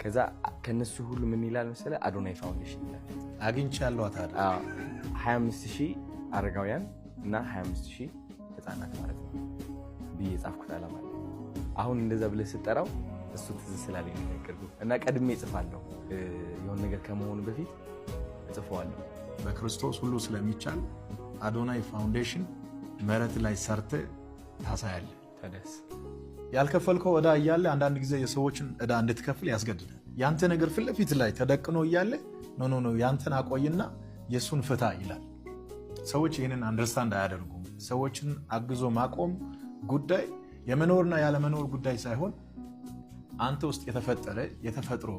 ከዛ ከነሱ ሁሉ ምን ይላል መሰለ አዶናይ ፋውንዴሽን ይላል። አግኝቻለሁ ታዲያ 25000 አረጋውያን እና 25000 ህፃናት ማለት ነው ብዬ ጻፍኩት አላማ። አሁን እንደዛ ብለህ ስጠራው እሱ ትዝ ስላለኝ ነው የነገርኩህ እና ቀድሜ እጽፋለሁ የሆነ ነገር ከመሆኑ በፊት እጽፈዋለሁ። በክርስቶስ ሁሉ ስለሚቻል አዶናይ ፋውንዴሽን መሬት ላይ ሰርተ ታሳያለህ። ተደስ ያልከፈልከው ዕዳ እያለ አንዳንድ ጊዜ የሰዎችን ዕዳ እንድትከፍል ያስገድዳል። ያንተ ነገር ፊት ለፊት ላይ ተደቅኖ እያለ ኖ ያንተን አቆይና የሱን ፍታ ይላል። ሰዎች ይህንን አንደርስታንድ አያደርጉም። ሰዎችን አግዞ ማቆም ጉዳይ የመኖርና ያለመኖር ጉዳይ ሳይሆን አንተ ውስጥ የተፈጠረ የተፈጥሮ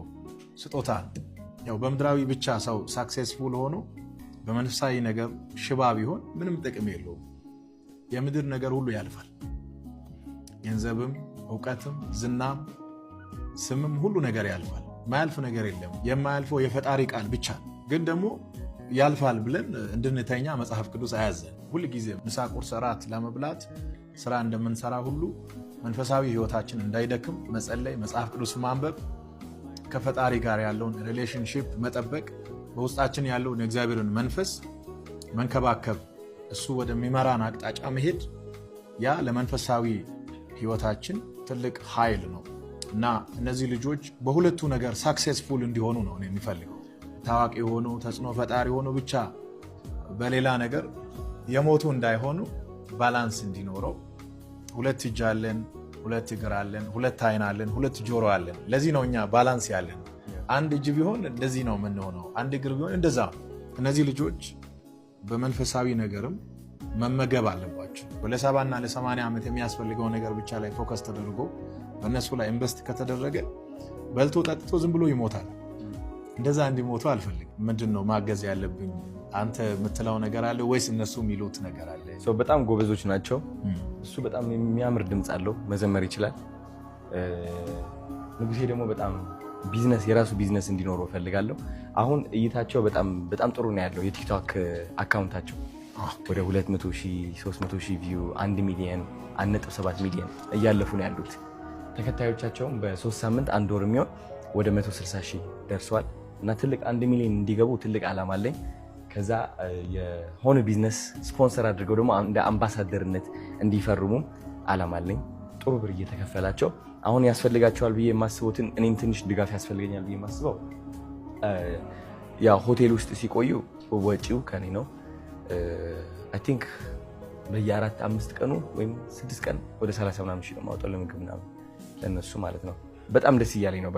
ስጦታ። ያው በምድራዊ ብቻ ሰው ሳክሴስፉል ሆኖ በመንፈሳዊ ነገር ሽባ ቢሆን ምንም ጥቅም የለውም። የምድር ነገር ሁሉ ያልፋል። ገንዘብም፣ እውቀትም፣ ዝናም፣ ስምም ሁሉ ነገር ያልፋል። ማያልፍ ነገር የለም። የማያልፈው የፈጣሪ ቃል ብቻ። ግን ደግሞ ያልፋል ብለን እንድንተኛ መጽሐፍ ቅዱስ አያዘን። ሁል ጊዜ ምሳ፣ ቁርስ፣ እራት ለመብላት ስራ እንደምንሰራ ሁሉ መንፈሳዊ ህይወታችን እንዳይደክም መጸለይ፣ መጽሐፍ ቅዱስ ማንበብ፣ ከፈጣሪ ጋር ያለውን ሪሌሽንሺፕ መጠበቅ፣ በውስጣችን ያለውን የእግዚአብሔርን መንፈስ መንከባከብ፣ እሱ ወደሚመራን አቅጣጫ መሄድ፣ ያ ለመንፈሳዊ ህይወታችን ትልቅ ኃይል ነው እና እነዚህ ልጆች በሁለቱ ነገር ሳክሴስፉል እንዲሆኑ ነው የሚፈልገው። ታዋቂ ሆኖ ተጽዕኖ ፈጣሪ ሆኖ ብቻ በሌላ ነገር የሞቱ እንዳይሆኑ ባላንስ እንዲኖረው፣ ሁለት እጅ አለን፣ ሁለት እግር አለን፣ ሁለት አይን አለን፣ ሁለት ጆሮ አለን። ለዚህ ነው እኛ ባላንስ ያለን። አንድ እጅ ቢሆን እንደዚህ ነው የምንሆነው፣ አንድ እግር ቢሆን እንደዛ። እነዚህ ልጆች በመንፈሳዊ ነገርም መመገብ አለባቸው። ለ70 እና ለ80 ዓመት የሚያስፈልገው ነገር ብቻ ላይ ፎከስ ተደርጎ በእነሱ ላይ ኢንቨስት ከተደረገ በልቶ ጠጥቶ ዝም ብሎ ይሞታል። እንደዛ እንዲሞቱ አልፈልግም። ምንድን ነው ማገዝ ያለብኝ? አንተ የምትለው ነገር አለ ወይስ እነሱ የሚሉት ነገር አለ? በጣም ጎበዞች ናቸው። እሱ በጣም የሚያምር ድምፅ አለው፣ መዘመር ይችላል። ንጉሴ ደግሞ በጣም የራሱ ቢዝነስ እንዲኖረው እፈልጋለሁ። አሁን እይታቸው በጣም ጥሩ ነው ያለው። የቲክቶክ አካውንታቸው ወደ 200,000 300,000 ቪው 1 ሚሊዮን 1.7 ሚሊዮን እያለፉ ነው ያሉት። ተከታዮቻቸውም በ3 ሳምንት 1 ወር የሚሆን ወደ 160,000 ደርሰዋል እና ትልቅ 1 ሚሊዮን እንዲገቡ ትልቅ ዓላማ አለኝ። ከዛ የሆነ ቢዝነስ ስፖንሰር አድርገው ደግሞ እንደ አምባሳደርነት እንዲፈርሙም ዓላማ አለኝ። ጥሩ ብር እየተከፈላቸው አሁን ያስፈልጋቸዋል ብዬ የማስበውትን እኔም ትንሽ ድጋፍ ያስፈልገኛል ብዬ የማስበው ያ ሆቴል ውስጥ ሲቆዩ ወጪው ከኔ ነው። አይ ቲንክ በየ4-5 ቀኑ ወይም 6 ቀን ወደ 30 ምናምን ሺህ ነው የማወጣው ለምግብ ምናምን ለነሱ ማለት ነው። በጣም ደስ እያለኝ ነው።